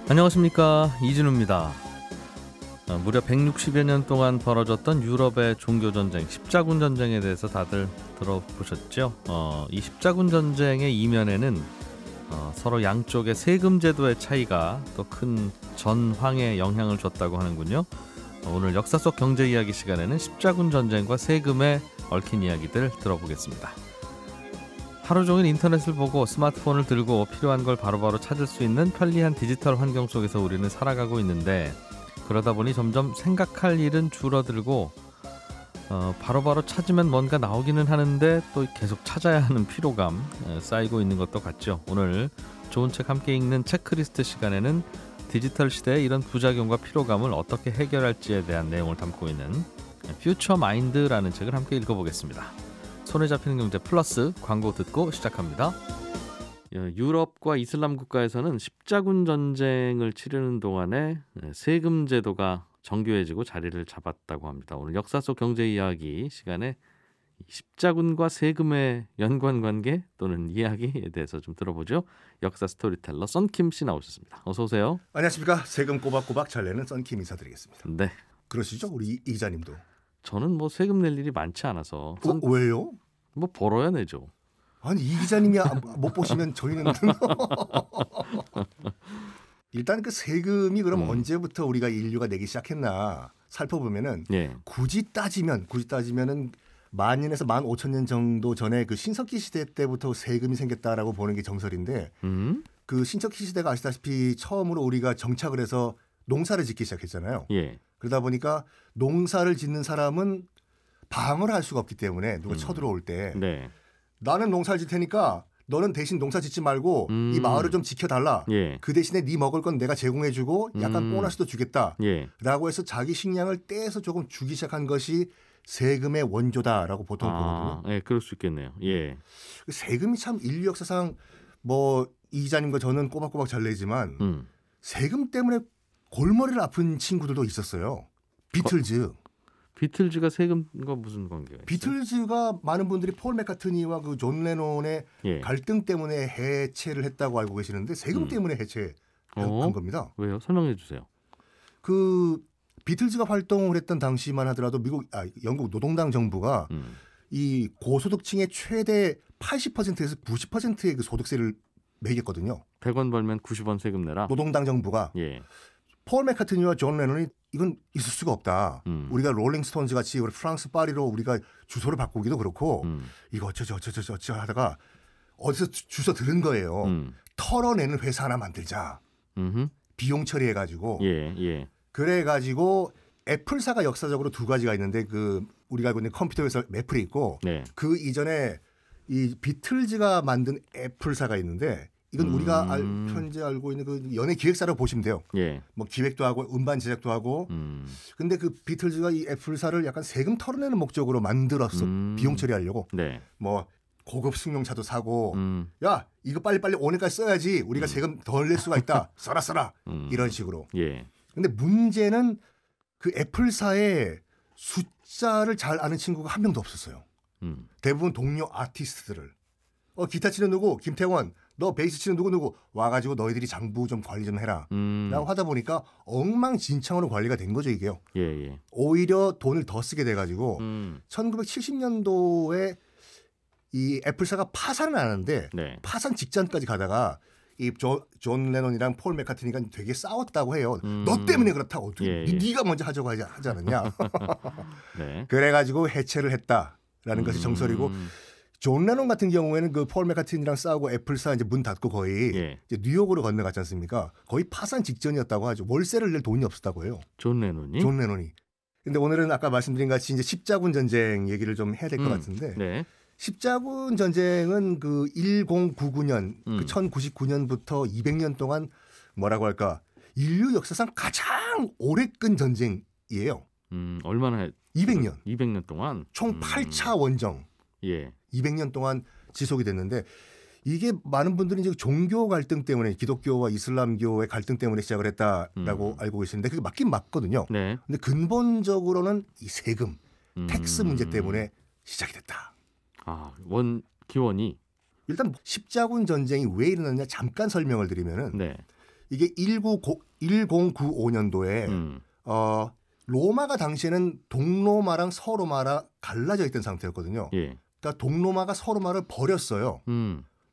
안녕하십니까, 이진우입니다. 무려 160여 년 동안 벌어졌던 유럽의 종교전쟁, 십자군 전쟁에 대해서 다들 들어보셨죠? 이 십자군 전쟁의 이면에는 서로 양쪽의 세금 제도의 차이가 또 큰 전황에 영향을 줬다고 하는군요. 오늘 역사 속 경제 이야기 시간에는 십자군 전쟁과 세금에 얽힌 이야기들 들어보겠습니다. 하루 종일 인터넷을 보고 스마트폰을 들고 필요한 걸 바로바로 찾을 수 있는 편리한 디지털 환경 속에서 우리는 살아가고 있는데, 그러다 보니 점점 생각할 일은 줄어들고 바로바로 찾으면 뭔가 나오기는 하는데 또 계속 찾아야 하는 피로감 쌓이고 있는 것도 같죠. 오늘 좋은 책 함께 읽는 체크리스트 시간에는 디지털 시대의 이런 부작용과 피로감을 어떻게 해결할지에 대한 내용을 담고 있는 퓨처 마인드라는 책을 함께 읽어보겠습니다. 손에 잡히는 경제 플러스 광고 듣고 시작합니다. 유럽과 이슬람 국가에서는 십자군 전쟁을 치르는 동안에 세금 제도가 정교해지고 자리를 잡았다고 합니다. 오늘 역사 속 경제 이야기 시간에 십자군과 세금의 연관관계 또는 이야기에 대해서 좀 들어보죠. 역사 스토리텔러 썬킴 씨 나오셨습니다. 어서 오세요. 안녕하십니까. 세금 꼬박꼬박 잘 내는 썬킴 인사드리겠습니다. 네. 그러시죠? 우리 이 기자님도. 저는 뭐 세금 낼 일이 많지 않아서. 왜요? 뭐 벌어야 내죠. 아니, 이 기자님이 못 보시면 저희는 일단 그 세금이 그럼 언제부터 우리가 인류가 내기 시작했나 살펴보면은 굳이 따지면은 10,000년에서 15,000년 정도 전에 그 신석기 시대 때부터 세금이 생겼다라고 보는 게 정설인데 그 신석기 시대가 아시다시피 처음으로 우리가 정착을 해서 농사를 짓기 시작했잖아요. 그러다 보니까 농사를 짓는 사람은 방어를 할 수가 없기 때문에 누가 쳐들어올 때 나는 농사를 짓 테니까 너는 대신 농사 짓지 말고 이 마을을 좀 지켜달라. 그 대신에 네 먹을 건 내가 제공해주고 약간 보너스도 주겠다. 라고 해서 자기 식량을 떼서 조금 주기 시작한 것이 세금의 원조다라고 보통 보거든요. 그럴 수 있겠네요. 세금이 참 인류 역사상 뭐 이 기자님과 저는 꼬박꼬박 잘 내지만 세금 때문에 골머리를 아픈 친구들도 있었어요. 비틀즈가 세금과 무슨 관계가 있어요? 비틀즈가 많은 분들이 폴 맥카트니와 그 존 레논의 갈등 때문에 해체를 했다고 알고 계시는데 세금 때문에 해체한 겁니다. 왜요? 설명해 주세요. 그 비틀즈가 활동을 했던 당시만 하더라도 영국 노동당 정부가 이 고소득층의 최대 80%에서 90%의 그 소득세를 매겼거든요. 100원 벌면 90원 세금 내라. 노동당 정부가. 폴 맥카트니와 존 레논이 이건 있을 수가 없다. 우리가 롤링스톤즈 같이 프랑스 파리로 우리가 주소를 바꾸기도 그렇고 이거 어쩌 하다가 어디서 주워 들은 거예요. 털어내는 회사 하나 만들자. 비용 처리해가지고. 그래가지고 애플사가 역사적으로 두 가지가 있는데 그 우리가 알고 있는 컴퓨터 회사 애플이 있고 그 이전에 이 비틀즈가 만든 애플사가 있는데 이건 우리가 현재 알고 있는 그 연예 기획사라고 보시면 돼요. 뭐 기획도 하고 음반 제작도 하고. 근데 그 비틀즈가 이 애플사를 약간 세금 털어내는 목적으로 만들었어. 비용 처리하려고. 뭐 고급 승용차도 사고. 야, 이거 빨리빨리 오늘까지 써야지. 우리가 세금 덜 낼 수가 있다. 써라. 이런 식으로. 근데 문제는 그 애플사의 숫자를 잘 아는 친구가 한 명도 없었어요. 대부분 동료 아티스트들을. 기타 치는 누구? 김태원. 너 베이스 치는 누구 와가지고 너희들이 장부 좀 관리 좀 해라 라고 하다 보니까 엉망진창으로 관리가 된 거죠 이게요. 오히려 돈을 더 쓰게 돼가지고 1970년도에 이 애플사가 파산을 하는데 파산 직전까지 가다가 이 존 레논이랑 폴 맥카트니가 되게 싸웠다고 해요. 너 때문에 그렇다고. 네가 먼저 하자고 하지 않았냐. 그래가지고 해체를 했다라는 것이 정설이고 존 레논 같은 경우에는 그 폴 맥카트니랑 싸우고 애플사 이제 문 닫고 거의 이제 뉴욕으로 건너갔지 않습니까? 거의 파산 직전이었다고 하죠. 월세를 낼 돈이 없었다고 해요. 존 레논이. 근데 오늘은 아까 말씀드린 같이 이제 십자군 전쟁 얘기를 좀 해야 될 것 같은데 십자군 전쟁은 그 1099년, 그 1099년부터 200년 동안 뭐라고 할까 인류 역사상 가장 오래 끈 전쟁이에요. 얼마나 200년. 200년 동안. 총 8차 원정. 200년 동안 지속이 됐는데 이게 많은 분들이 이제 종교 갈등 때문에 기독교와 이슬람교의 갈등 때문에 시작을 했다라고 알고 계시는데 그게 맞긴 맞거든요. 근데 근본적으로는 이 세금, 텍스 문제 때문에 시작이 됐다. 기원이 일단 십자군 전쟁이 왜 일어났냐 잠깐 설명을 드리면은 이게 1095년도에 로마가 당시에는 동로마랑 서로마랑 갈라져 있던 상태였거든요. 예. 그러니까 동로마가 서로마를 버렸어요.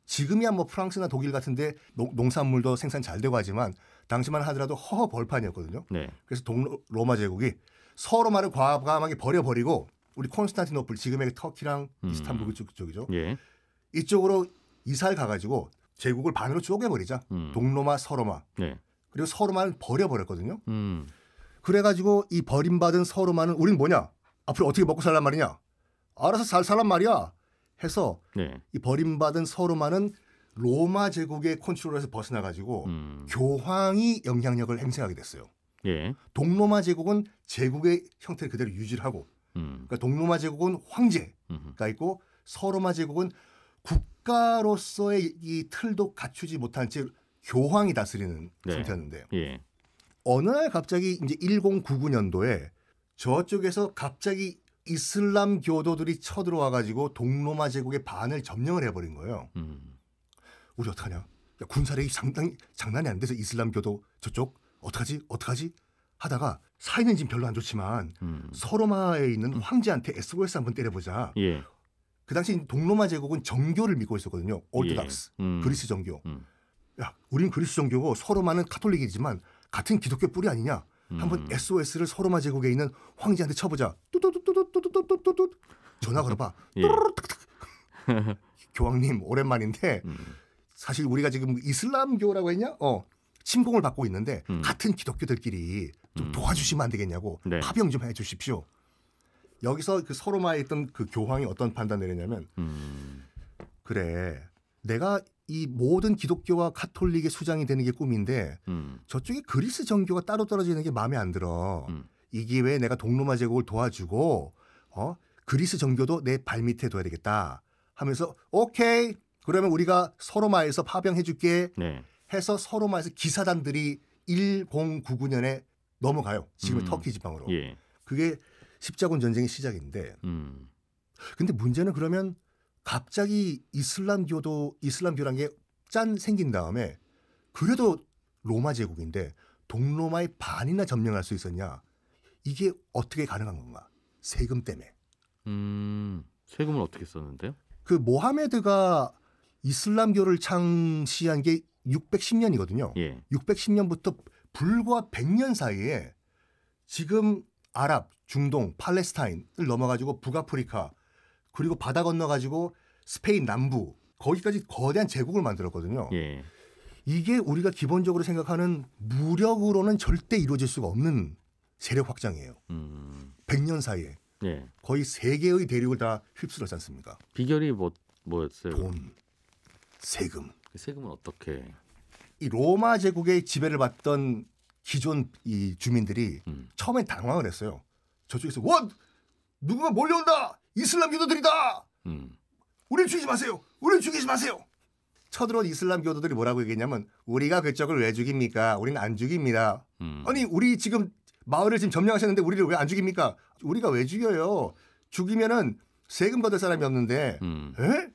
지금이야 뭐 프랑스나 독일 같은데 농산물도 생산 잘 되고 하지만 당시만 하더라도 허허 벌판이었거든요. 네. 그래서 동로마 제국이 서로마를 과감하게 버려버리고 우리 콘스탄티노플 지금의 터키랑 이스탄불 쪽이죠. 예. 이쪽으로 이사를 가가지고 제국을 반으로 쪼개버리자. 동로마, 서로마. 네. 그리고 서로마를 버려버렸거든요. 그래가지고 이 버림받은 서로마는 우린 뭐냐? 앞으로 어떻게 먹고 살란 말이냐? 알아서 잘 살란 말이야. 해서 네. 이 버림받은 서로마는 로마 제국의 컨트롤에서 벗어나가지고 교황이 영향력을 행사하게 됐어요. 예. 동로마 제국은 제국의 형태를 그대로 유지를 하고 그러니까 동로마 제국은 황제가 있고 서로마 제국은 국가로서의 이 틀도 갖추지 못한 채 교황이 다스리는 네. 상태였는데요. 예. 어느 날 갑자기 이제 1099년도에 저쪽에서 갑자기 이슬람 교도들이 쳐들어와 가지고 동로마 제국의 반을 점령을 해버린 거예요. 우리 어떡하냐? 야, 군사력이 상당히 장난이 안 돼서 이슬람 교도 저쪽 어떡하지? 하다가 사이는 지금 별로 안 좋지만 서로마에 있는 황제한테 SOS 한번 때려보자. 예. 그 당시 동로마 제국은 정교를 믿고 있었거든요. 올드닥스, 그리스 정교. 야, 우린 그리스 정교고 서로마는 카톨릭이지만 같은 기독교 뿌리 아니냐? 한번 SOS를 서로마 제국에 있는 황제한테 쳐보자. 뚜뚜뚜뚜뚜뚜뚜뚜뚜 전화 걸어봐. 예. 교황님 오랜만인데 사실 우리가 지금 이슬람교라고 했냐? 침공을 받고 있는데 같은 기독교들끼리 좀 도와주시면 안 되겠냐고. 네. 파병 좀 해주십시오. 여기서 그 서로마에 있던 그 교황이 어떤 판단을 내렸냐면 그래 내가 이 모든 기독교와 카톨릭의 수장이 되는 게 꿈인데 저쪽에 그리스 정교가 따로 떨어지는 게 마음에 안 들어. 이 기회에 내가 동로마 제국을 도와주고 그리스 정교도 내 발밑에 둬야 되겠다 하면서 오케이 그러면 우리가 서로마에서 파병해 줄게 네. 해서 서로마에서 기사단들이 1099년에 넘어가요. 지금의 터키 지방으로. 예. 그게 십자군 전쟁의 시작인데 근데 문제는 그러면 갑자기 이슬람교란 게 짠 생긴 다음에 그래도 로마 제국인데 동로마의 반이나 점령할 수 있었냐? 이게 어떻게 가능한 건가? 세금 때문에. 세금을 어떻게 썼는데요? 그 모하메드가 이슬람교를 창시한 게 610년이거든요. 예. 610년부터 불과 100년 사이에 지금 아랍, 중동, 팔레스타인을 넘어가지고 북아프리카 그리고 바다 건너가지고 스페인 남부 거기까지 거대한 제국을 만들었거든요. 예. 이게 우리가 기본적으로 생각하는 무력으로는 절대 이루어질 수가 없는 세력 확장이에요. 100년 사이에 예. 거의 세계의 대륙을 다 휩쓸었지 않습니까? 비결이 뭐였어요? 돈, 세금. 세금은 어떻게? 이 로마 제국의 지배를 받던 기존 이 주민들이 처음에 당황을 했어요. 저쪽에서 누군가 몰려온다. 이슬람 교도들이다. 우리를 죽이지 마세요. 우리를 죽이지 마세요. 쳐들어온 이슬람 교도들이 뭐라고 얘기했냐면 우리가 그쪽을 왜 죽입니까? 우리는 안 죽입니다. 아니 우리 지금 마을을 지금 점령하셨는데 우리를 왜 안 죽입니까? 우리가 왜 죽여요? 죽이면은 세금 받을 사람이 없는데 에?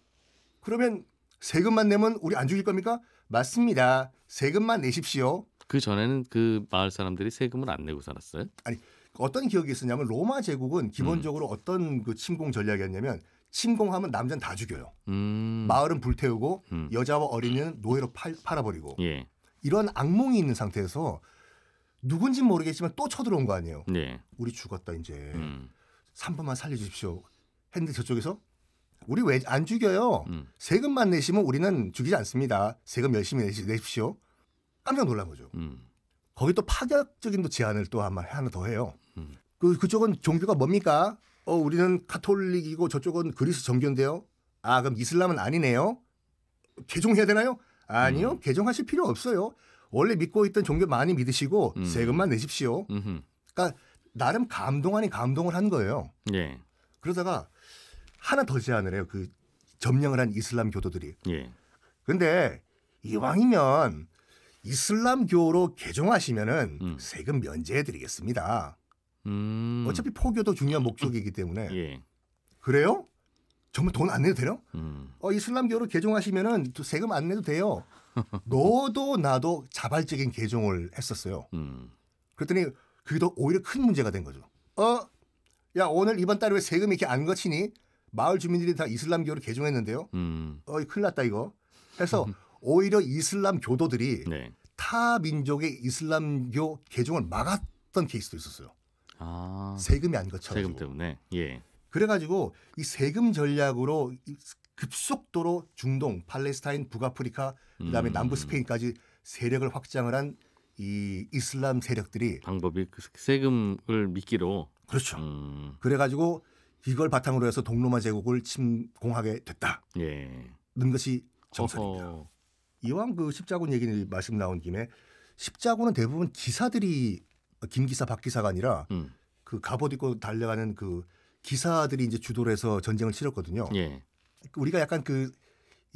그러면 세금만 내면 우리 안 죽일 겁니까? 맞습니다. 세금만 내십시오. 그 전에는 그 마을 사람들이 세금을 안 내고 살았어요? 아니 어떤 기억이 있었냐면 로마 제국은 기본적으로 어떤 그 침공 전략이었냐면 침공하면 남자는 다 죽여요. 마을은 불태우고 여자와 어린이는 노예로 팔아버리고 예. 이런 악몽이 있는 상태에서 누군지는 모르겠지만 또 쳐들어온 거 아니에요. 예. 우리 죽었다 이제 3번만 살려주십시오. 했는데 저쪽에서 우리 왜 안 죽여요? 세금만 내시면 우리는 죽이지 않습니다. 세금 열심히 내십시오. 깜짝 놀란 거죠. 거기 또 파격적인 또 제안을 또 하나 더 해요. 그쪽은 종교가 뭡니까? 우리는 카톨릭이고 저쪽은 그리스 정교인데요. 아 그럼 이슬람은 아니네요. 개종해야 되나요? 아니요. 개종하실 필요 없어요. 원래 믿고 있던 종교 많이 믿으시고 세금만 내십시오. 그러니까 나름 감동 아닌 감동을 한 거예요. 예. 그러다가 하나 더 제안을 해요. 그 점령을 한 이슬람 교도들이. 예. 근데 이왕이면 이슬람교로 개종하시면은 세금 면제해드리겠습니다. 어차피 포교도 중요한 목적이기 때문에. 예. 그래요? 정말 돈 안 내도 돼요? 이슬람교로 개종하시면은 세금 안 내도 돼요. 너도 나도 자발적인 개종을 했었어요. 그랬더니 그게 더 오히려 큰 문제가 된 거죠. 야 오늘 이번 달에 왜 세금이 이렇게 안 거치니? 마을 주민들이 다 이슬람교를 개종했는데요. 큰일 났다 이거. 해서 오히려 이슬람 교도들이 네. 타 민족의 이슬람교 개종을 막았던 케이스도 있었어요. 세금이 안 거쳐가지고. 세금 때문에. 예. 그래가지고 이 세금 전략으로 급속도로 중동, 팔레스타인, 북아프리카, 그다음에 남부 스페인까지 세력을 확장을 한 이 이슬람 세력들이 방법이 세금을 미끼로. 그렇죠. 그래가지고 이걸 바탕으로 해서 동로마 제국을 침공하게 됐다. 예. 는 것이 정설입니다. 이왕 그 십자군 얘기 말씀 나온 김에 십자군은 대부분 기사들이 김기사, 박기사가 아니라 그 갑옷 입고 달려가는 그 기사들이 이제 주도를 해서 전쟁을 치렀거든요. 예. 우리가 약간 그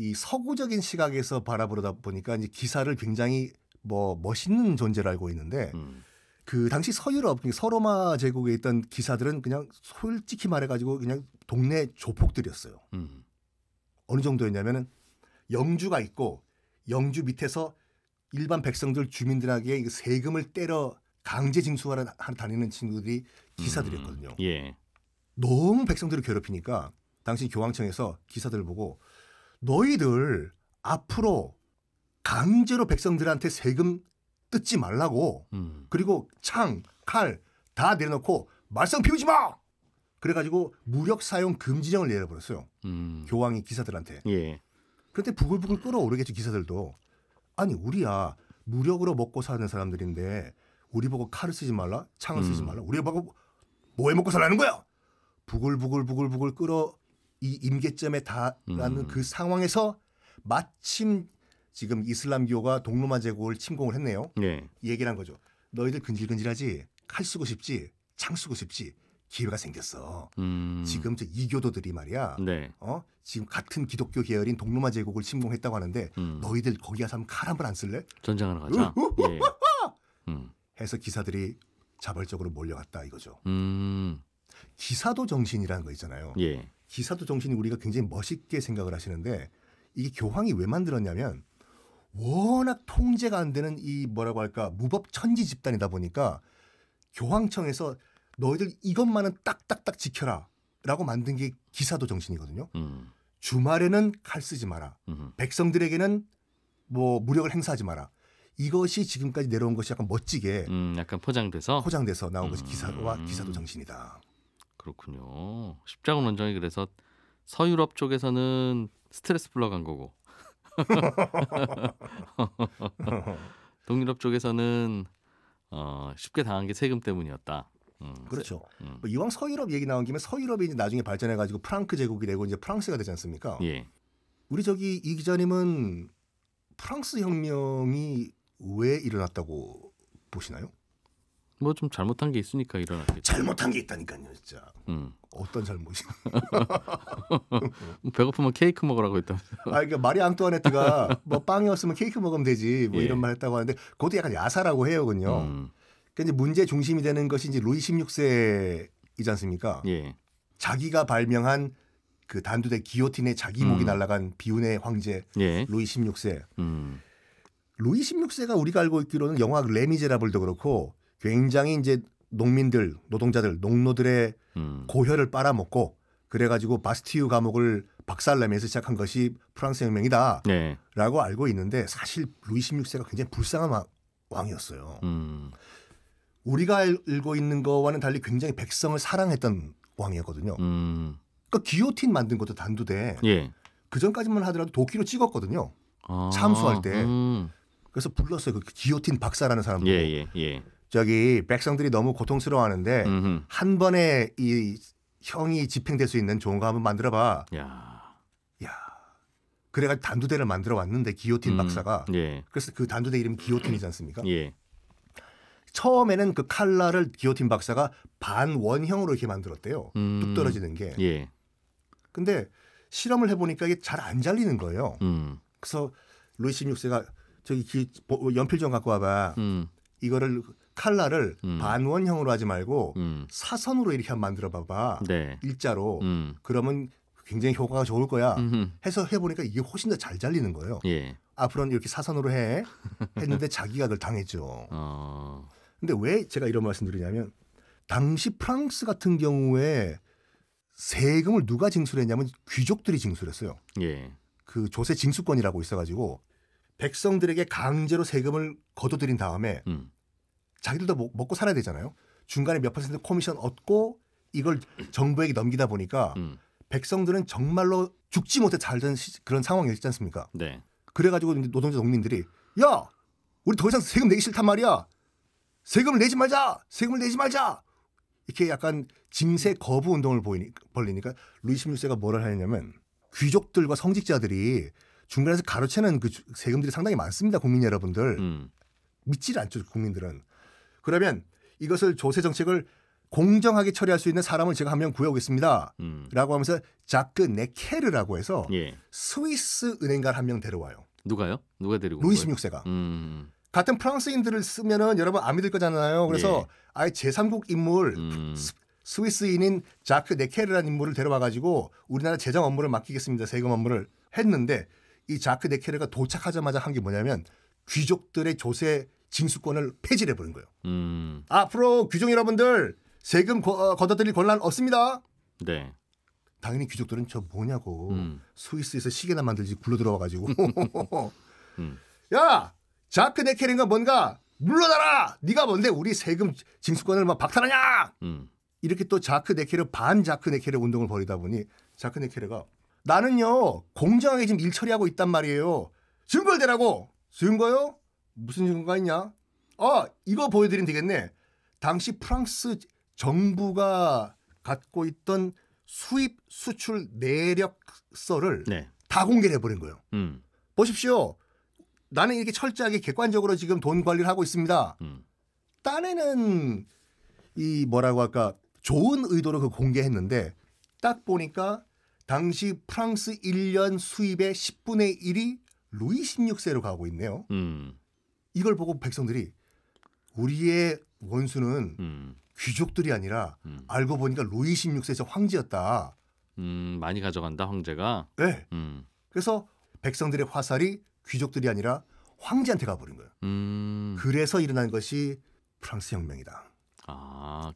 이 서구적인 시각에서 바라보다 보니까 이제 기사를 굉장히 뭐 멋있는 존재로 알고 있는데 그 당시 서유럽, 서로마 제국에 있던 기사들은 그냥 솔직히 말해가지고 그냥 동네 조폭들이었어요. 어느 정도였냐면은 영주가 있고 영주 밑에서 일반 백성들 주민들에게 세금을 때려 강제 징수하러 다니는 친구들이 기사들이었거든요. 예. 너무 백성들을 괴롭히니까 당시 교황청에서 기사들을 보고 너희들 앞으로 강제로 백성들한테 세금 뜯지 말라고 그리고 창, 칼 다 내려놓고 말썽 피우지 마! 그래가지고 무력 사용 금지령을 내려버렸어요. 교황이 기사들한테. 예. 그런데 부글부글 끓어오르겠죠 기사들도. 아니 우리야 무력으로 먹고 사는 사람들인데 우리 보고 칼을 쓰지 말라? 창을 쓰지 말라? 우리 보고 뭐해 먹고 살라는 거야? 부글부글 끓어 이 임계점에 달하는 그 상황에서 마침 지금 이슬람교가 동로마 제국을 침공을 했네요. 네. 이 얘기를 한 거죠. 너희들 근질근질하지? 칼 쓰고 싶지? 창 쓰고 싶지? 기회가 생겼어. 지금 저 이교도들이 말이야. 네. 지금 같은 기독교 계열인 동로마 제국을 침공했다고 하는데 너희들 거기 가서 칼 한 번 안 쓸래? 전쟁하러 가자. 예. 해서 기사들이 자발적으로 몰려갔다 이거죠. 기사도 정신이라는 거 있잖아요. 예. 기사도 정신이 우리가 굉장히 멋있게 생각을 하시는데 이게 교황이 왜 만들었냐면 워낙 통제가 안 되는 이 뭐라고 할까 무법 천지 집단이다 보니까 교황청에서 너희들 이것만은 딱딱딱 지켜라 라고 만든 게 기사도 정신이거든요. 주말에는 칼 쓰지 마라. 백성들에게는 뭐 무력을 행사하지 마라. 이것이 지금까지 내려온 것이 약간 멋지게 약간 포장돼서 나온 것이 기사와 기사도 정신이다. 그렇군요. 십자군 원정이 그래서 서유럽 쪽에서는 스트레스 풀러 간 거고 동유럽 쪽에서는 쉽게 당한 게 세금 때문이었다. 그렇죠. 뭐 이왕 서유럽 얘기 나온 김에 서유럽이 이제 나중에 발전해가지고 프랑크 제국이 되고 이제 프랑스가 되지 않습니까? 예. 우리 저기 이 기자님은 프랑스 혁명이 왜 일어났다고 보시나요? 뭐 좀 잘못한 게 있으니까 일어났겠죠. 잘못한 게 있다니까요, 진짜. 어떤 잘못이? 배고프면 케이크 먹으라고 했다면서. 그러니까 마리 앙뚜아네트가 뭐 빵이었으면 케이크 먹으면 되지 뭐 이런 말 했다고 하는데 그것도 약간 야사라고 해요군요. 그러니까 이제 문제 중심이 되는 것이 이제 루이 16세이지 않습니까? 예. 자기가 발명한 그 단두대 기요틴에 자기 목이 날아간 비운의 황제 예. 루이 16세. 루이 16세가 우리가 알고 있기로는 영화 레미제라블도 그렇고 굉장히 이제 농민들, 노동자들, 농노들의 고혈을 빨아먹고 그래가지고 바스티유 감옥을 박살내면서 시작한 것이 프랑스 혁명이다라고 네. 알고 있는데 사실 루이 16세가 굉장히 불쌍한 왕이었어요. 우리가 알고 있는 거와는 달리 굉장히 백성을 사랑했던 왕이었거든요. 그러니까 기요틴 만든 것도 단두대. 예. 그 전까지만 하더라도 도끼로 찍었거든요. 참수할 때. 그래서 불렀어요. 그 기요틴 박사라는 사람도. 예. 저기 백성들이 너무 고통스러워하는데 한 번에 이 형이 집행될 수 있는 좋은 거 한번 만들어봐. 야. 그래가지고 단두대를 만들어 왔는데 기요틴 박사가. 예. 그래서 그 단두대 이름이 기요틴이지 않습니까? 예. 처음에는 그 칼날을 기요틴 박사가 반원형으로 이렇게 만들었대요. 뚝 떨어지는 게. 예. 근데 실험을 해보니까 이게 잘 안 잘리는 거예요. 그래서 루이 16세가 저기 연필 좀 갖고 와봐. 이거를 칼날을 반원형으로 하지 말고 사선으로 이렇게 한번 만들어 봐봐. 네. 일자로. 그러면 굉장히 효과가 좋을 거야 해서 해보니까 이게 훨씬 더 잘 잘리는 거예요. 예. 앞으로는 이렇게 사선으로 해 했는데 자기가 그걸 당했죠. 근데 왜 제가 이런 말씀드리냐면 당시 프랑스 같은 경우에 세금을 누가 징수했냐면 귀족들이 징수했어요. 예. 그 조세 징수권이라고 있어가지고 백성들에게 강제로 세금을 걷어들인 다음에 자기들도 먹고 살아야 되잖아요. 중간에 몇 % 코미션 얻고 이걸 정부에게 넘기다 보니까 백성들은 정말로 죽지 못해 살던 그런 상황이었지 않습니까? 네. 그래가지고 노동자 농민들이 야 우리 더 이상 세금 내기 싫단 말이야. 세금을 내지 말자. 세금을 내지 말자. 이렇게 약간 징세 거부 운동을 벌리니까 루이 16세가 뭐를 하냐면 귀족들과 성직자들이 중간에서 가로채는 그 세금들이 상당히 많습니다. 국민 여러분들. 믿질 않죠. 국민들은. 그러면 이것을 조세 정책을 공정하게 처리할 수 있는 사람을 제가 한 명 구해오겠습니다. 라고 하면서 자크 네케르라고 해서 예. 스위스 은행가 한 명 데려와요. 누가요? 누가 데리고 루이 온 거예요? 16세가. 같은 프랑스인들을 쓰면은 여러분 안 믿을 거잖아요. 그래서 아예 제3국 인물 스위스인인 자크 네케르라는 인물을 데려와 가지고 우리나라 재정 업무를 맡기겠습니다. 세금 업무를 했는데 이 자크 네케르가 도착하자마자 한 게 뭐냐면 귀족들의 조세 징수권을 폐지를 해버린 거예요. 앞으로 귀족 여러분들 세금 걷어들일 권한 없습니다. 네. 당연히 귀족들은 저 뭐냐고 스위스에서 시계나 만들지 굴러 들어와 가지고 야 자크 네케르가 뭔가 물러나라. 네가 뭔데 우리 세금 징수권을 막 박탈하냐. 이렇게 또 자크 네케르 반 자크 네케르 운동을 벌이다 보니 자크 네케르가 나는요 공정하게 지금 일 처리하고 있단 말이에요. 증거를 대라고. 증거요? 무슨 증거가 있냐? 이거 보여드리면 되겠네. 당시 프랑스 정부가 갖고 있던 수입 수출 내력서를 다 공개를 해버린 거예요. 보십시오. 나는 이렇게 철저하게 객관적으로 지금 돈 관리를 하고 있습니다. 딴에는 이 뭐라고 할까 좋은 의도로 그 공개했는데 딱 보니까 당시 프랑스 1년 수입의 10분의 1이 루이 16세로 가고 있네요. 이걸 보고 백성들이 우리의 원수는 귀족들이 아니라 알고 보니까 루이 16세 저 황제였다. 많이 가져간다 황제가. 네. 그래서 백성들의 화살이 귀족들이 아니라 황제한테 가버린 거예요. 그래서 일어난 것이 프랑스 혁명이다.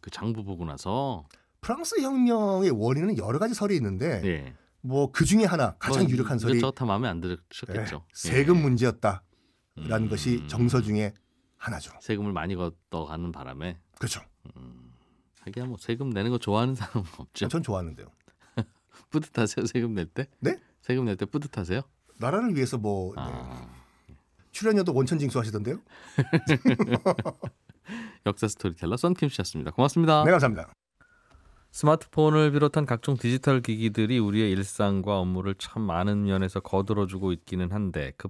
그 장부 보고 나서 프랑스 혁명의 원인은 여러 가지 설이 있는데 뭐 그 중에 하나 가장 유력한 설이 이것저것 다 마음에 안 들으셨겠죠. 세금 문제였다라는 것이 정서 중에 하나죠. 세금을 많이 걷어가는 바람에. 그렇죠. 하기야 뭐 세금 내는 거 좋아하는 사람은 없죠. 전 좋아하는데요. 뿌듯하세요 세금 낼 때? 네? 세금 낼 때 뿌듯하세요? 나라를 위해서 뭐 출연료도 원천 징수하시던데요? 역사 스토리텔러 썬킴 씨였습니다. 고맙습니다. 네, 감사합니다. 스마트폰을 비롯한 각종 디지털 기기들이 우리의 일상과 업무를 참 많은 면에서 거들어주고 있기는 한데 그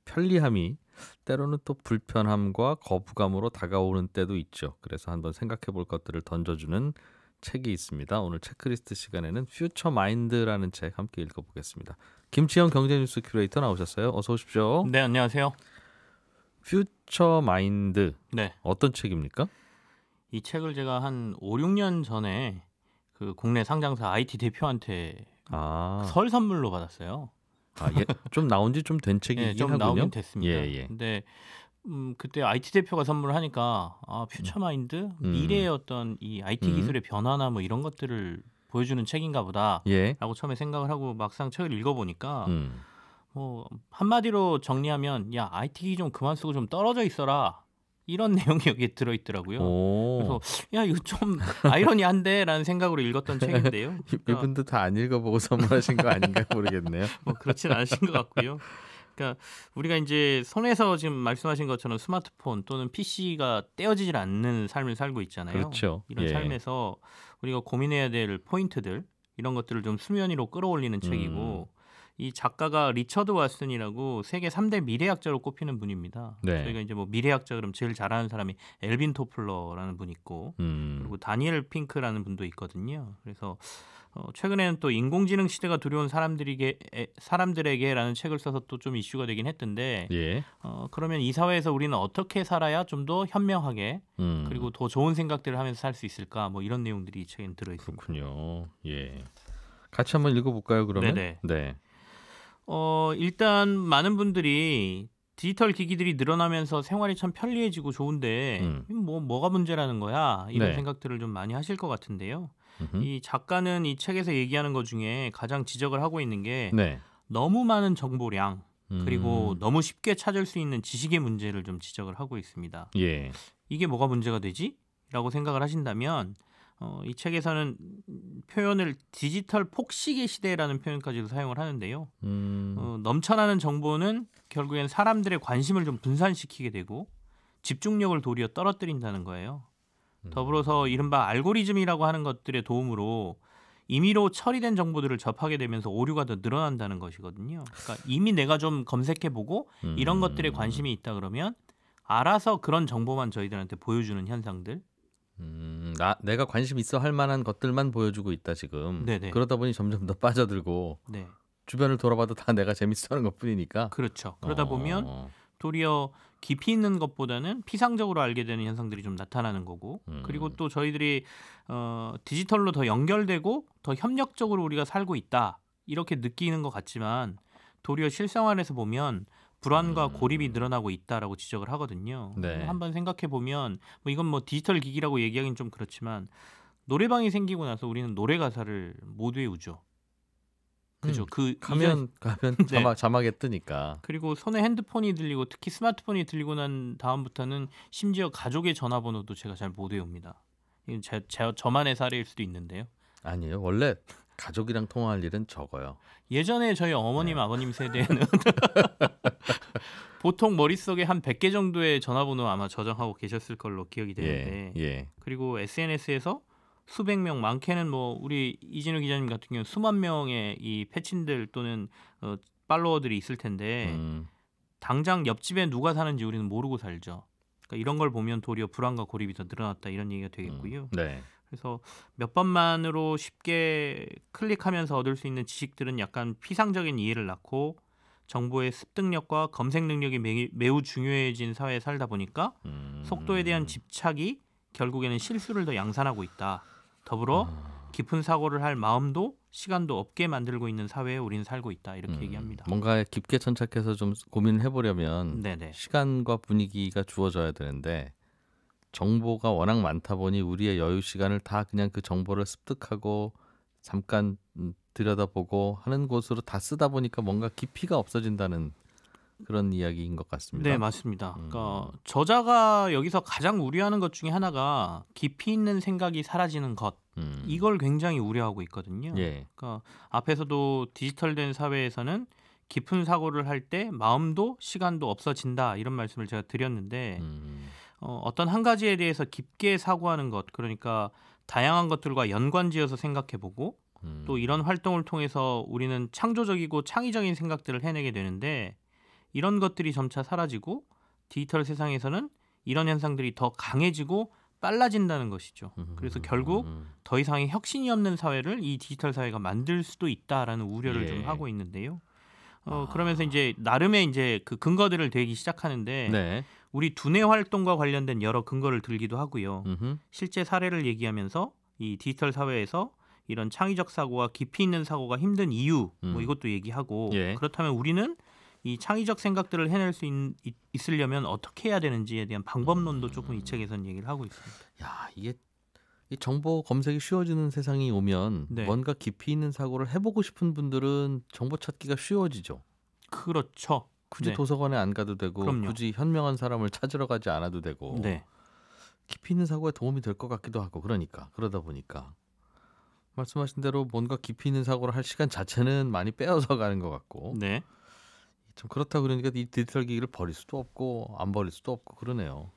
편리함이 때로는 또 불편함과 거부감으로 다가오는 때도 있죠. 그래서 한번 생각해 볼 것들을 던져주는 책이 있습니다. 오늘 체크리스트 시간에는 퓨처 마인드라는 책 함께 읽어보겠습니다. 김치영 경제뉴스 큐레이터 나오셨어요. 어서 오십시오. 네, 안녕하세요. 퓨처 마인드. 네. 어떤 책입니까? 이 책을 제가 한 5, 6년 전에 그 국내 상장사 IT 대표한테 설 선물로 받았어요. 좀 나온 지 좀 된 책이긴 네, 좀 하군요. 나오긴 됐습니다. 예. 근데 그때 IT 대표가 선물을 하니까 퓨처 마인드, 미래의 어떤 이 IT 기술의 변화나 뭐 이런 것들을 보여주는 책인가 보다라고 처음에 생각을 하고 막상 책을 읽어보니까 뭐 한마디로 정리하면 야 IT 기기 좀 그만 쓰고 좀 떨어져 있어라. 이런 내용이 여기에 들어있더라고요. 그래서 야 이거 좀 아이러니한데라는 생각으로 읽었던 책인데요. 그러니까, 이분도 다 안 읽어보고 선물하신 거 아닌가 모르겠네요. 뭐 그렇진 않으신 것 같고요. 그러니까 우리가 이제 손에서 지금 말씀하신 것처럼 스마트폰 또는 PC가 떼어지질 않는 삶을 살고 있잖아요. 그렇죠. 이런 삶에서 우리가 고민해야 될 포인트들 이런 것들을 좀 수면 위로 끌어올리는 책이고 이 작가가 리처드 왓슨이라고 세계 3대 미래학자로 꼽히는 분입니다. 저희가 이제 뭐 미래학자 그럼 제일 잘하는 사람이 엘빈 토플러라는 분 있고 그리고 다니엘 핑크라는 분도 있거든요. 그래서 최근에는 또 인공지능 시대가 두려운 사람들에게라는 책을 써서 또 좀 이슈가 되긴 했던데 그러면 이 사회에서 우리는 어떻게 살아야 좀 더 현명하게 그리고 더 좋은 생각들을 하면서 살 수 있을까 뭐 이런 내용들이 이 책에는 들어있습니다. 그렇군요. 예. 같이 한번 읽어볼까요? 그러면. 네네. 네. 일단 많은 분들이 디지털 기기들이 늘어나면서 생활이 참 편리해지고 좋은데 뭐가 문제라는 거야 이런 네. 생각들을 좀 많이 하실 것 같은데요. 이 작가는 이 책에서 얘기하는 것 중에 가장 지적을 하고 있는 게 네. 너무 많은 정보량 그리고 너무 쉽게 찾을 수 있는 지식의 문제를 좀 지적을 하고 있습니다. 예. 이게 뭐가 문제가 되지? 라고 생각을 하신다면 이 책에서는 표현을 디지털 폭식의 시대라는 표현까지도 사용을 하는데요. 넘쳐나는 정보는 결국엔 사람들의 관심을 좀 분산시키게 되고 집중력을 도리어 떨어뜨린다는 거예요. 더불어서 이른바 알고리즘이라고 하는 것들의 도움으로 임의로 처리된 정보들을 접하게 되면서 오류가 더 늘어난다는 것이거든요. 그러니까 이미 내가 좀 검색해보고 이런 것들에 관심이 있다 그러면 알아서 그런 정보만 저희들한테 보여주는 현상들. 내가 관심 있어 할 만한 것들만 보여주고 있다 지금. 네네. 그러다 보니 점점 더 빠져들고 네. 주변을 돌아봐도 다 내가 재밌어하는 것뿐이니까. 그렇죠. 그러다 보면 도리어 깊이 있는 것보다는 피상적으로 알게 되는 현상들이 좀 나타나는 거고 그리고 또 저희들이 디지털로 더 연결되고 더 협력적으로 우리가 살고 있다 이렇게 느끼는 것 같지만 도리어 실생활에서 보면 불안과 고립이 늘어나고 있다라고 지적을 하거든요. 네. 한번 생각해 보면 이건 디지털 기기라고 얘기하기는 좀 그렇지만 노래방이 생기고 나서 우리는 노래 가사를 못 외우죠. 그죠? 가면 네. 자막에 뜨니까. 그리고 손에 핸드폰이 들리고 특히 스마트폰이 들리고 난 다음부터는 심지어 가족의 전화번호도 제가 잘 못 외웁니다. 이건 저만의 사례일 수도 있는데요. 아니에요. 원래 가족이랑 통화할 일은 적어요. 예전에 저희 어머님, 아버님 세대에는 보통 머릿속에 한 100개 정도의 전화번호 아마 저장하고 계셨을 걸로 기억이 되는데 예. 그리고 SNS에서 수백 명, 많게는 우리 이진우 기자님 같은 경우는 수만 명의 이 패친들 또는 팔로워들이 있을 텐데 당장 옆집에 누가 사는지 우리는 모르고 살죠. 그러니까 이런 걸 보면 도리어 불안과 고립이 더 늘어났다 이런 얘기가 되겠고요. 네. 그래서 몇 번만으로 쉽게 클릭하면서 얻을 수 있는 지식들은 약간 피상적인 이해를 낳고 정보의 습득력과 검색 능력이 매우 중요해진 사회에 살다 보니까 속도에 대한 집착이 결국에는 실수를 더 양산하고 있다. 더불어 깊은 사고를 할 마음도 시간도 없게 만들고 있는 사회에 우리는 살고 있다. 이렇게 얘기합니다. 뭔가 깊게 천착해서 좀 고민을 해보려면 네네. 시간과 분위기가 주어져야 되는데 정보가 워낙 많다 보니 우리의 여유 시간을 다 그냥 그 정보를 습득하고 잠깐 들여다보고 하는 곳으로 다 쓰다 보니까 뭔가 깊이가 없어진다는 그런 이야기인 것 같습니다. 네, 맞습니다. 그러니까 저자가 여기서 가장 우려하는 것 중에 하나가 깊이 있는 생각이 사라지는 것. 이걸 굉장히 우려하고 있거든요. 예. 그러니까 앞에서도 디지털된 사회에서는 깊은 사고를 할 때 마음도 시간도 없어진다 이런 말씀을 제가 드렸는데 어떤 한 가지에 대해서 깊게 사고하는 것, 그러니까 다양한 것들과 연관지어서 생각해보고 또 이런 활동을 통해서 우리는 창조적이고 창의적인 생각들을 해내게 되는데 이런 것들이 점차 사라지고 디지털 세상에서는 이런 현상들이 더 강해지고 빨라진다는 것이죠. 그래서 결국 더 이상의 혁신이 없는 사회를 이 디지털 사회가 만들 수도 있다라는 우려를 좀 하고 있는데요. 그러면서 이제 나름의 이제 그 근거들을 대기 시작하는데 네. 우리 두뇌 활동과 관련된 여러 근거를 들기도 하고요. 실제 사례를 얘기하면서 이 디지털 사회에서 이런 창의적 사고와 깊이 있는 사고가 힘든 이유 이것도 얘기하고 예. 그렇다면 우리는 이 창의적 생각들을 해낼 수 있으려면 어떻게 해야 되는지에 대한 방법론도 조금 이 책에서는 얘기를 하고 있습니다. 야, 이게 이 정보 검색이 쉬워지는 세상이 오면 네. 뭔가 깊이 있는 사고를 해보고 싶은 분들은 정보 찾기가 쉬워지죠. 그렇죠. 굳이 네. 도서관에 안 가도 되고 그럼요. 굳이 현명한 사람을 찾으러 가지 않아도 되고 네. 깊이 있는 사고에 도움이 될 것 같기도 하고 그러다 보니까 말씀하신 대로 뭔가 깊이 있는 사고를 할 시간 자체는 많이 빼어서 가는 것 같고 네. 좀 그렇다 그러니까 이 디지털 기기를 버릴 수도 없고 안 버릴 수도 없고 그러네요.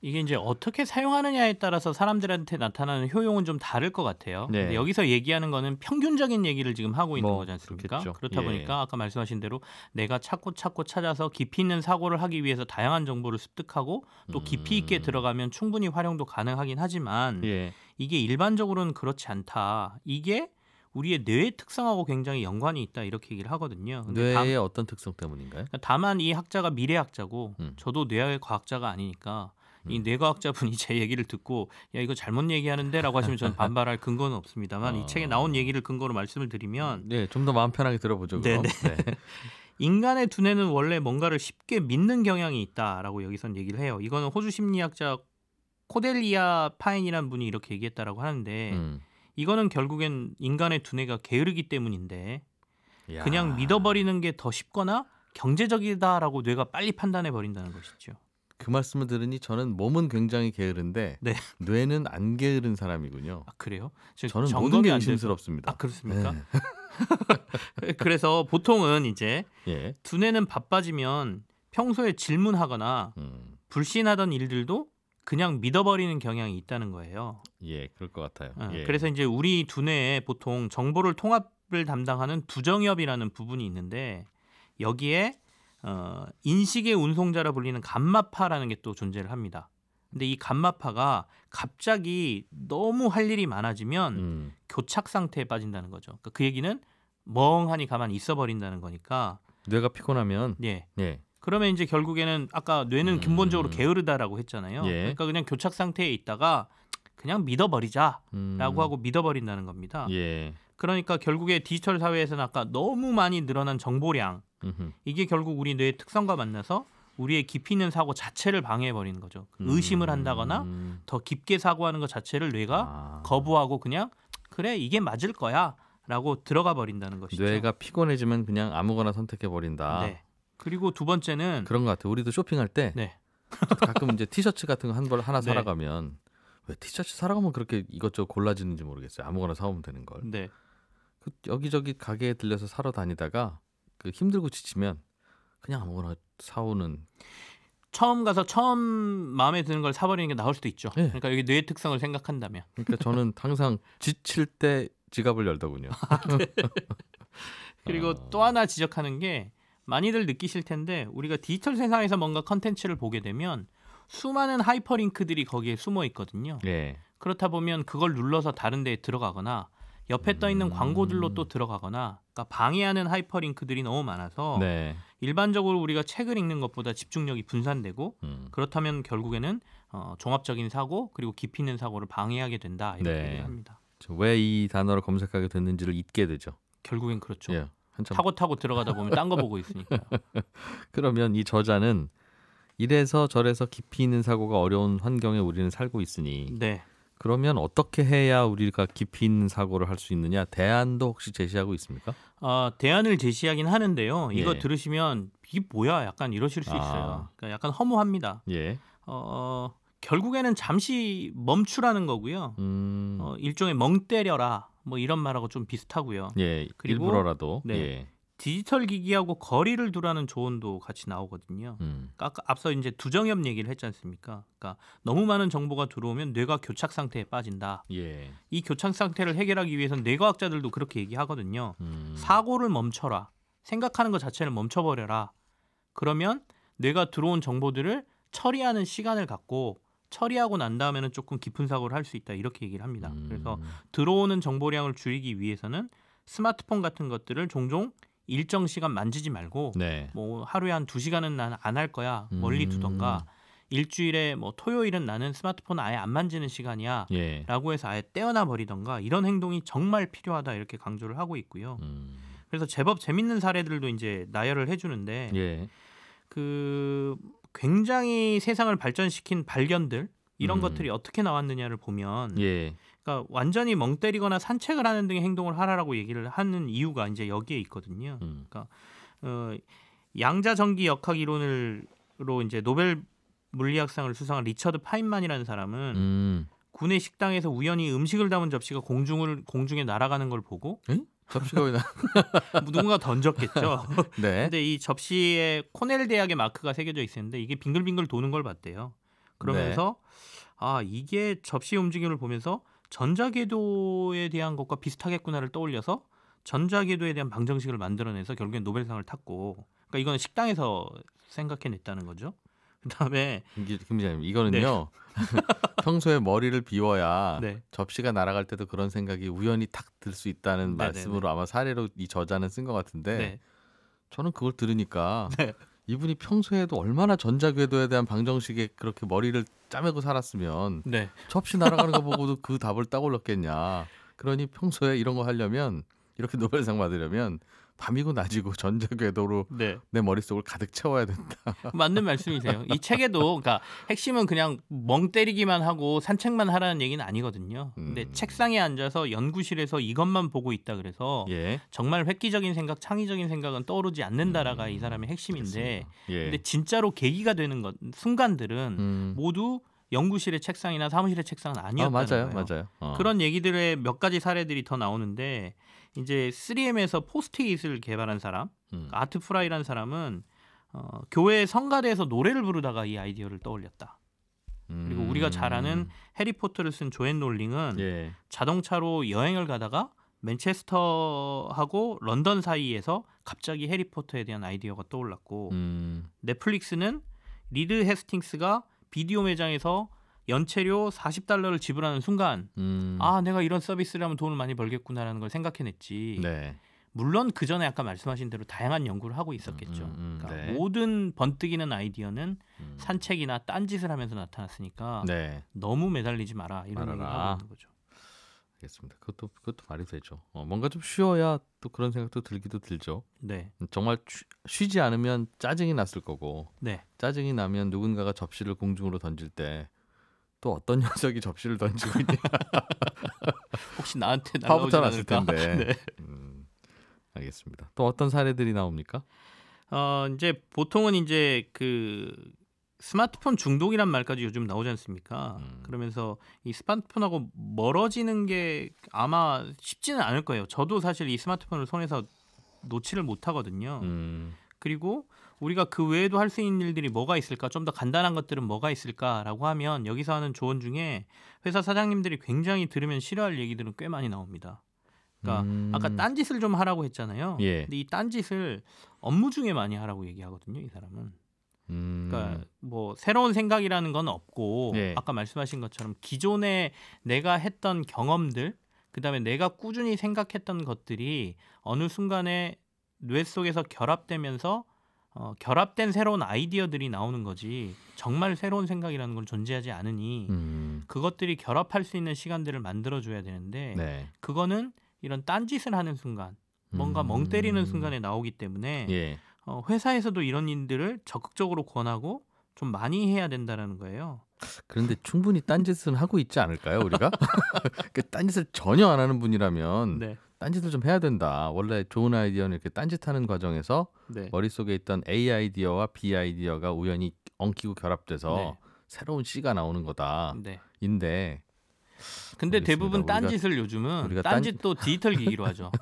이게 이제 어떻게 사용하느냐에 따라서 사람들한테 나타나는 효용은 좀 다를 것 같아요. 네. 근데 여기서 얘기하는 거는 평균적인 얘기를 지금 하고 있는 거지 않습니까? 그렇겠죠. 그렇다 보니까 아까 말씀하신 대로 내가 찾고 찾아서 깊이 있는 사고를 하기 위해서 다양한 정보를 습득하고 또 깊이 있게 들어가면 충분히 활용도 가능하긴 하지만 예. 이게 일반적으로는 그렇지 않다. 이게 우리의 뇌의 특성하고 굉장히 연관이 있다 이렇게 얘기를 하거든요. 근데 뇌의 어떤 특성 때문인가요? 다만 이 학자가 미래학자고 저도 뇌과학자가 아니니까 이 뇌과학자분이 제 얘기를 듣고 야 이거 잘못 얘기하는데라고 하시면 저는 반발할 근거는 없습니다만 이 책에 나온 얘기를 근거로 말씀을 드리면 네, 좀 더 마음 편하게 들어보죠. 그럼. 네. 인간의 두뇌는 원래 뭔가를 쉽게 믿는 경향이 있다라고 여기선 얘기를 해요. 이거는 호주 심리학자 코델리아 파인이라는 분이 이렇게 얘기했다라고 하는데 이거는 결국엔 인간의 두뇌가 게으르기 때문인데 야. 그냥 믿어버리는 게 더 쉽거나 경제적이다라고 뇌가 빨리 판단해 버린다는 것이죠. 그 말씀을 들으니 저는 몸은 굉장히 게으른데 네. 뇌는 안 게으른 사람이군요. 아, 그래요? 저는 모든 게 의심스럽습니다. 아, 그렇습니까? 네. 그래서 보통은 이제 예. 두뇌는 바빠지면 평소에 질문하거나 불신하던 일들도 그냥 믿어버리는 경향이 있다는 거예요. 예, 그럴 것 같아요. 예. 그래서 이제 우리 두뇌에 보통 정보를 통합을 담당하는 부정엽이라는 부분이 있는데 여기에 인식의 운송자라 불리는 감마파라는 게 또 존재를 합니다. 근데 이 감마파가 갑자기 너무 할 일이 많아지면 교착 상태에 빠진다는 거죠. 그러니까 그 얘기는 멍하니 가만히 있어 버린다는 거니까 뇌가 피곤하면 예. 예. 그러면 이제 결국에는 아까 뇌는 근본적으로 게으르다라고 했잖아요. 예. 그러니까 그냥 교착 상태에 있다가 그냥 믿어버리자라고 하고 믿어버린다는 겁니다. 예. 그러니까 결국에 디지털 사회에서는 아까 너무 많이 늘어난 정보량 이게 결국 우리 뇌의 특성과 만나서 우리의 깊이 있는 사고 자체를 방해해버리는 거죠. 의심을 한다거나 더 깊게 사고하는 것 자체를 뇌가 거부하고 그냥 그래 이게 맞을 거야 라고 들어가 버린다는 것이죠. 뇌가 피곤해지면 그냥 아무거나 선택해버린다. 네. 그리고 두 번째는 그런 것 같아요. 우리도 쇼핑할 때 네. 가끔 이제 티셔츠 같은 거 한 벌 하나 네. 사러 가면 왜 티셔츠 사러 가면 그렇게 이것저것 골라지는지 모르겠어요. 아무거나 사오면 되는 걸. 네. 그 여기저기 가게에 들려서 사러 다니다가 그 힘들고 지치면 그냥 아무거나 사오는. 처음 가서 처음 마음에 드는 걸 사버리는 게 나을 수도 있죠. 네. 그러니까 여기 뇌의 특성을 생각한다면. 그러니까 저는 항상 지칠 때 지갑을 열더군요. 네. 그리고 또 하나 지적하는 게 많이들 느끼실 텐데 우리가 디지털 세상에서 뭔가 컨텐츠를 보게 되면 수많은 하이퍼링크들이 거기에 숨어 있거든요. 예. 그렇다 보면 그걸 눌러서 다른 데에 들어가거나 옆에 떠 있는 광고들로 또 들어가거나 그러니까 방해하는 하이퍼링크들이 너무 많아서 네. 일반적으로 우리가 책을 읽는 것보다 집중력이 분산되고 그렇다면 결국에는 종합적인 사고 그리고 깊이 있는 사고를 방해하게 된다 이렇게 네. 얘기합니다. 왜 이 단어를 검색하게 됐는지를 잊게 되죠. 결국엔 그렇죠. 예. 한참. 타고 들어가다 보면 딴 거 보고 있으니까요. 그러면 이 저자는 이래서 저래서 깊이 있는 사고가 어려운 환경에 우리는 살고 있으니 네. 그러면 어떻게 해야 우리가 깊이 있는 사고를 할 수 있느냐 대안도 혹시 제시하고 있습니까? 대안을 제시하긴 하는데요. 이거 예. 들으시면 이게 뭐야 약간 이러실 수 있어요. 그러니까 약간 허무합니다. 예. 결국에는 잠시 멈추라는 거고요. 일종의 멍 때려라 뭐 이런 말하고 좀 비슷하고요. 예. 그리고 일부러라도. 네. 예. 디지털 기기하고 거리를 두라는 조언도 같이 나오거든요. 그러니까 아까 앞서 이제 두정엽 얘기를 했지 않습니까? 그러니까 너무 많은 정보가 들어오면 뇌가 교착 상태에 빠진다. 예. 이 교착 상태를 해결하기 위해서는 뇌과학자들도 그렇게 얘기하거든요. 사고를 멈춰라. 생각하는 것 자체를 멈춰버려라. 그러면 뇌가 들어온 정보들을 처리하는 시간을 갖고 처리하고 난 다음에는 조금 깊은 사고를 할 수 있다. 이렇게 얘기를 합니다. 그래서 들어오는 정보량을 줄이기 위해서는 스마트폰 같은 것들을 종종 일정 시간 만지지 말고 네. 뭐 하루에 한 2시간은 나는 안 할 거야. 멀리 두던가 일주일에 뭐 토요일은 나는 스마트폰 아예 안 만지는 시간이야. 예. 라고 해서 아예 떼어놔 버리던가 이런 행동이 정말 필요하다 이렇게 강조를 하고 있고요. 그래서 제법 재밌는 사례들도 이제 나열을 해주는데 예. 그 굉장히 세상을 발전시킨 발견들 이런 것들이 어떻게 나왔느냐를 보면 예. 그러니까 완전히 멍 때리거나 산책을 하는 등의 행동을 하라고 얘기를 하는 이유가 이제 여기에 있거든요. 그러니까 양자전기 역학 이론으로 이제 노벨 물리학상을 수상한 리처드 파인만이라는 사람은 군의 식당에서 우연히 음식을 담은 접시가 공중에 날아가는 걸 보고 접시가 왜 나? 누군가 던졌겠죠. 네. 근데 이 접시에 코넬 대학의 마크가 새겨져 있었는데 이게 빙글빙글 도는 걸 봤대요. 그러면서 이게 접시 움직임을 보면서 전자궤도에 대한 것과 비슷하겠구나를 떠올려서 전자궤도에 대한 방정식을 만들어내서 결국엔 노벨상을 탔고 그러니까 이거는 식당에서 생각해냈다는 거죠. 그다음에 김 기자님 이거는요. 평소에 머리를 비워야 네. 접시가 날아갈 때도 그런 생각이 우연히 탁 들 수 있다는 네네네. 말씀으로 아마 사례로 이 저자는 쓴 것 같은데 네. 저는 그걸 들으니까 네. 이분이 평소에도 얼마나 전자궤도에 대한 방정식에 그렇게 머리를 짜매고 살았으면 네. 접시 날아가는 거 보고도 그 답을 따올렸겠냐. 그러니 평소에 이런 거 하려면 이렇게 노벨상 받으려면 밤이고 낮이고 전자궤도로 네. 내 머릿속을 가득 채워야 된다. 맞는 말씀이세요. 이 책에도 그러니까 핵심은 그냥 멍 때리기만 하고 산책만 하라는 얘기는 아니거든요. 근데 책상에 앉아서 연구실에서 이것만 보고 있다 그래서 예. 정말 획기적인 생각, 창의적인 생각은 떠오르지 않는다라가 이 사람의 핵심인데 예. 근데 진짜로 계기가 되는 순간들은 모두 연구실의 책상이나 사무실의 책상은 아니었다는 거예요. 맞아요. 그런 얘기들의 몇 가지 사례들이 더 나오는데 이제 3M에서 포스트잇을 개발한 사람, 아트 프라이라는 사람은 교회 성가대에서 노래를 부르다가 이 아이디어를 떠올렸다. 그리고 우리가 잘 아는 해리포터를 쓴 조앤 롤링은 예. 자동차로 여행을 가다가 맨체스터하고 런던 사이에서 갑자기 해리포터에 대한 아이디어가 떠올랐고 넷플릭스는 리드 헤스팅스가 비디오 매장에서 연체료 $40를 지불하는 순간 아 내가 이런 서비스를 하면 돈을 많이 벌겠구나라는 걸 생각해냈지. 네. 물론 그 전에 아까 말씀하신 대로 다양한 연구를 하고 있었겠죠. 그러니까 네. 모든 번뜩이는 아이디어는 산책이나 딴짓을 하면서 나타났으니까 네. 너무 매달리지 마라 이런 얘기를 하고 있는 거죠. 알겠습니다. 그것도 말이 되죠. 뭔가 좀 쉬어야 또 그런 생각도 들기도 들죠. 네. 정말 쉬지 않으면 짜증이 났을 거고 네. 짜증이 나면 누군가가 접시를 공중으로 던질 때 또 어떤 녀석이 접시를 던지고 있냐. 혹시 나한테 화부터 났을 텐데. 네. 알겠습니다. 또 어떤 사례들이 나옵니까? 이제 보통은 이제 그 스마트폰 중독이란 말까지 요즘 나오지 않습니까? 그러면서 이 스마트폰하고 멀어지는 게 아마 쉽지는 않을 거예요. 저도 사실 이 스마트폰을 손에서 놓지를 못하거든요. 그리고 우리가 그 외에도 할 수 있는 일들이 뭐가 있을까? 좀 더 간단한 것들은 뭐가 있을까라고 하면 여기서 하는 조언 중에 회사 사장님들이 굉장히 들으면 싫어할 얘기들은 꽤 많이 나옵니다. 그러니까 아까 딴짓을 좀 하라고 했잖아요. 예. 근데 이 딴짓을 업무 중에 많이 하라고 얘기하거든요. 이 사람은. 그러니까 뭐 새로운 생각이라는 건 없고 예. 아까 말씀하신 것처럼 기존에 내가 했던 경험들 그다음에 내가 꾸준히 생각했던 것들이 어느 순간에 뇌 속에서 결합되면서 결합된 새로운 아이디어들이 나오는 거지 정말 새로운 생각이라는 건 존재하지 않으니 그것들이 결합할 수 있는 시간들을 만들어줘야 되는데 네. 그거는 이런 딴짓을 하는 순간 뭔가 멍 때리는 순간에 나오기 때문에 예. 회사에서도 이런 일들을 적극적으로 권하고 좀 많이 해야 된다라는 거예요. 그런데 충분히 딴짓은 하고 있지 않을까요, 우리가? 그 딴짓을 전혀 안 하는 분이라면 네. 딴짓을 좀 해야 된다. 원래 좋은 아이디어는 이렇게 딴짓하는 과정에서 네. 머릿속에 있던 A 아이디어와 B 아이디어가 우연히 엉키고 결합돼서 네. 새로운 C가 나오는 거다. 네. 인데 근데 알겠습니다. 대부분 딴짓을 요즘은 딴짓도 디지털 기기로 하죠.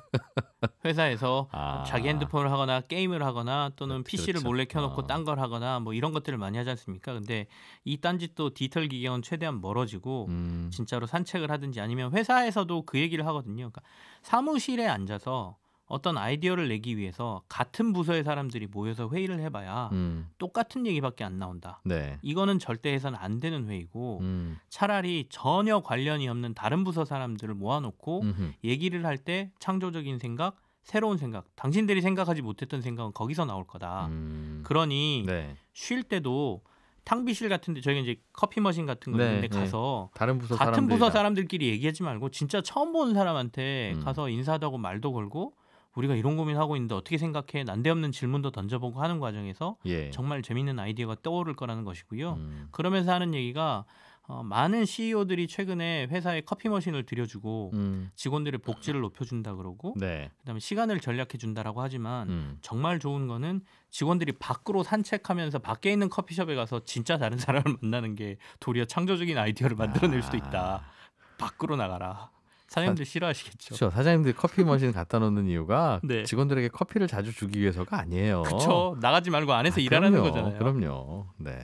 회사에서 자기 핸드폰을 하거나 게임을 하거나 또는 PC를 그렇죠. 몰래 켜놓고 딴 걸 하거나 뭐 이런 것들을 많이 하지 않습니까? 근데 이 딴짓도 디지털 기기와는 최대한 멀어지고 진짜로 산책을 하든지 아니면 회사에서도 그 얘기를 하거든요. 그러니까 사무실에 앉아서 어떤 아이디어를 내기 위해서 같은 부서의 사람들이 모여서 회의를 해봐야 똑같은 얘기밖에 안 나온다. 네. 이거는 절대 해서는 안 되는 회의고 차라리 전혀 관련이 없는 다른 부서 사람들을 모아놓고 얘기를 할 때 창조적인 생각, 새로운 생각, 당신들이 생각하지 못했던 생각은 거기서 나올 거다. 그러니 네. 쉴 때도 탕비실 같은데 저희가 이제 커피 머신 같은 거 있는데 가서 다른 부서 같은 부서 사람들끼리 얘기하지 말고 진짜 처음 보는 사람한테 가서 인사도 하고 말도 걸고 우리가 이런 고민하고 있는데 어떻게 생각해? 난데없는 질문도 던져보고 하는 과정에서 예. 정말 정말 재밌는 아이디어가 떠오를 거라는 것이고요. 그러면서 하는 얘기가 많은 CEO들이 최근에 회사에 커피 머신을 들여주고 직원들의 복지를 높여준다 그러고 네. 그다음에 시간을 절약해 준다라고 하지만 정말 좋은 거는 직원들이 밖으로 산책하면서 밖에 있는 커피숍에 가서 진짜 다른 사람을 만나는 게 도리어 창조적인 아이디어를 만들어낼 수도 있다. 밖으로 나가라. 사장님들 싫어하시겠죠. 그렇죠. 사장님들 커피 머신 갖다 놓는 이유가 네. 직원들에게 커피를 자주 주기 위해서가 아니에요. 그렇죠. 나가지 말고 안에서 일하라는 그럼요. 거잖아요. 그럼요. 네.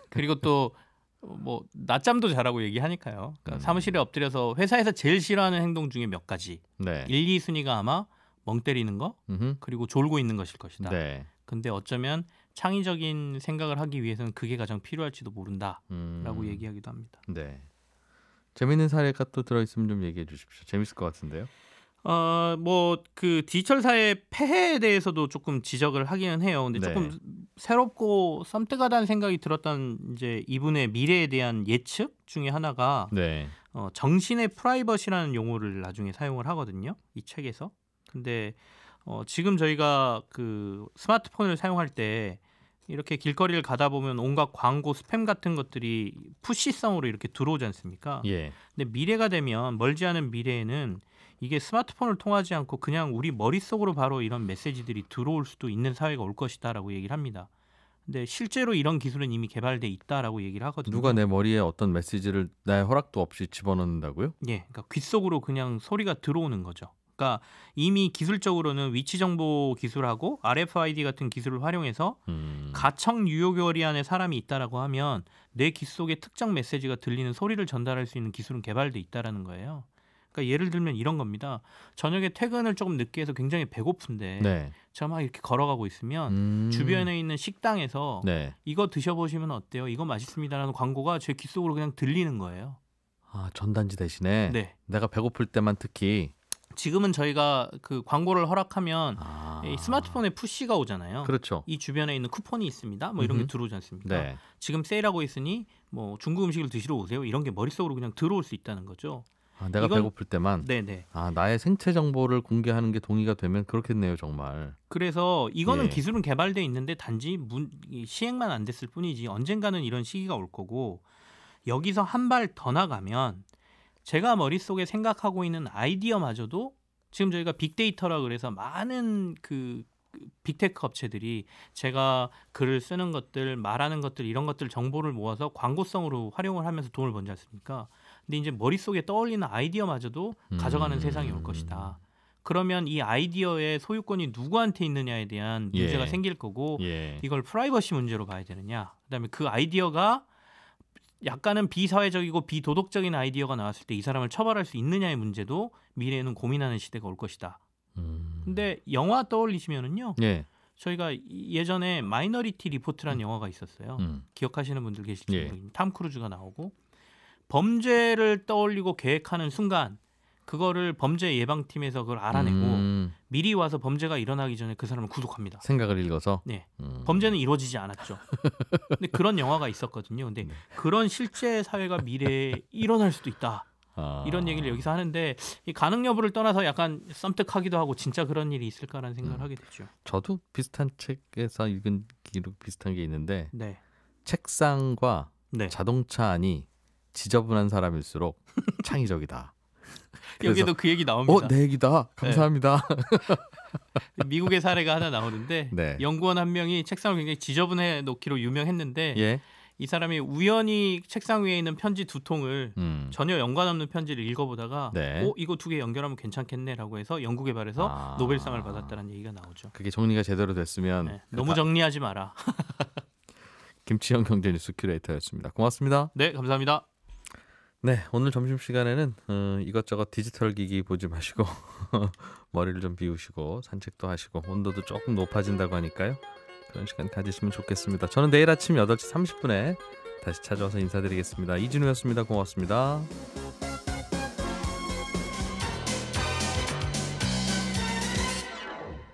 그리고 또 뭐 낮잠도 잘하고 얘기하니까요. 그러니까 사무실에 엎드려서 회사에서 제일 싫어하는 행동 중에 몇 가지. 네. 1, 2순위가 아마 멍 때리는 거 그리고 졸고 있는 것일 것이다. 네. 근데 어쩌면 창의적인 생각을 하기 위해서는 그게 가장 필요할지도 모른다라고 얘기하기도 합니다. 네. 재밌는 사례가 또 들어있으면 좀 얘기해 주십시오. 재밌을 것 같은데요. 뭐 그 디지털 사회 폐해에 대해서도 조금 지적을 하기는 해요. 근데 조금 새롭고 섬뜩하다는 생각이 들었던 이제 이분의 미래에 대한 예측 중에 하나가 정신의 프라이버시라는 용어를 나중에 사용을 하거든요. 이 책에서. 근데 지금 저희가 그 스마트폰을 사용할 때 이렇게 길거리를 가다 보면 온갖 광고, 스팸 같은 것들이 푸시성으로 이렇게 들어오지 않습니까? 근데 미래가 되면 멀지 않은 미래에는 이게 스마트폰을 통하지 않고 그냥 우리 머릿속으로 바로 이런 메시지들이 들어올 수도 있는 사회가 올 것이다라고 얘기를 합니다. 근데 실제로 이런 기술은 이미 개발돼 있다라고 얘기를 하거든요. 누가 내 머리에 어떤 메시지를 나의 허락도 없이 집어넣는다고요? 예, 그러니까 귓속으로 그냥 소리가 들어오는 거죠. 그러니까 이미 기술적으로는 위치 정보 기술하고 RFID 같은 기술을 활용해서 가청 유효거리 안에 사람이 있다라고 하면 내 귓속에 특정 메시지가 들리는 소리를 전달할 수 있는 기술은 개발돼 있다라는 거예요. 그러니까 예를 들면 이런 겁니다. 저녁에 퇴근을 조금 늦게 해서 굉장히 배고픈데 제가 막 이렇게 걸어가고 있으면 주변에 있는 식당에서 이거 드셔보시면 어때요? 이거 맛있습니다라는 광고가 제 귓속으로 그냥 들리는 거예요. 아, 전단지 대신에 내가 배고플 때만 특히 지금은 저희가 그 광고를 허락하면 이 스마트폰에 푸시가 오잖아요. 그렇죠. 이 주변에 있는 쿠폰이 있습니다. 뭐 이런 게 들어오지 않습니까? 지금 세일하고 있으니 뭐 중국 음식을 드시러 오세요. 이런 게 머릿속으로 그냥 들어올 수 있다는 거죠. 내가 배고플 때만. 나의 생체 정보를 공개하는 게 동의가 되면 그렇겠네요, 정말. 그래서 이거는 기술은 개발돼 있는데 단지 시행만 안 됐을 뿐이지 언젠가는 이런 시기가 올 거고 여기서 한 발 더 나가면 제가 머릿속에 생각하고 있는 아이디어마저도 지금 저희가 빅데이터라 그래서 많은 그 빅테크 업체들이 제가 글을 쓰는 것들, 말하는 것들 이런 것들 정보를 모아서 광고성으로 활용을 하면서 돈을 번지 않습니까? 근데 이제 머릿속에 떠올리는 아이디어마저도 가져가는 세상이 올 것이다. 그러면 이 아이디어의 소유권이 누구한테 있느냐에 대한 문제가 생길 거고 이걸 프라이버시 문제로 봐야 되느냐. 그다음에 그 아이디어가 약간은 비사회적이고 비도덕적인 아이디어가 나왔을 때 이 사람을 처벌할 수 있느냐의 문제도 미래에는 고민하는 시대가 올 것이다. 근데 영화 떠올리시면은요. 저희가 예전에 마이너리티 리포트라는 영화가 있었어요. 기억하시는 분들 계실지 모르겠는데 탐 크루즈가 나오고 범죄를 떠올리고 계획하는 순간 그거를 범죄 예방팀에서 그걸 알아내고 미리 와서 범죄가 일어나기 전에 그 사람을 구속합니다. 생각을 읽어서? 범죄는 이루어지지 않았죠. 근데 그런 영화가 있었거든요. 근데 그런 실제 사회가 미래에 일어날 수도 있다. 이런 얘기를 여기서 하는데 이 가능 여부를 떠나서 약간 썸뜩하기도 하고 진짜 그런 일이 있을까라는 생각을 하게 되죠. 저도 비슷한 책에서 읽은 기록 비슷한 게 있는데 책상과 자동차 안이 지저분한 사람일수록 창의적이다. 여기도 그 얘기 나옵니다. 내 얘기다. 감사합니다. 미국의 사례가 하나 나오는데 연구원 한 명이 책상을 굉장히 지저분해 놓기로 유명했는데 이 사람이 우연히 책상 위에 있는 편지 2통을 전혀 연관 없는 편지를 읽어보다가 이거 2개 연결하면 괜찮겠네라고 해서 연구 개발해서 노벨상을 받았다는 얘기가 나오죠. 그게 정리가 제대로 됐으면 너무 정리하지 마라. 김치영 경제뉴스 큐레이터였습니다. 고맙습니다. 네, 감사합니다. 네, 오늘 점심시간에는 이것저것 디지털 기기 보지 마시고 머리를 좀 비우시고 산책도 하시고 온도도 조금 높아진다고 하니까요. 그런 시간 가지시면 좋겠습니다. 저는 내일 아침 8시 30분에 다시 찾아와서 인사드리겠습니다. 이진우였습니다. 고맙습니다.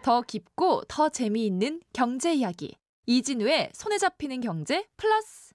더 깊고 더 재미있는 경제 이야기 이진우의 손에 잡히는 경제 플러스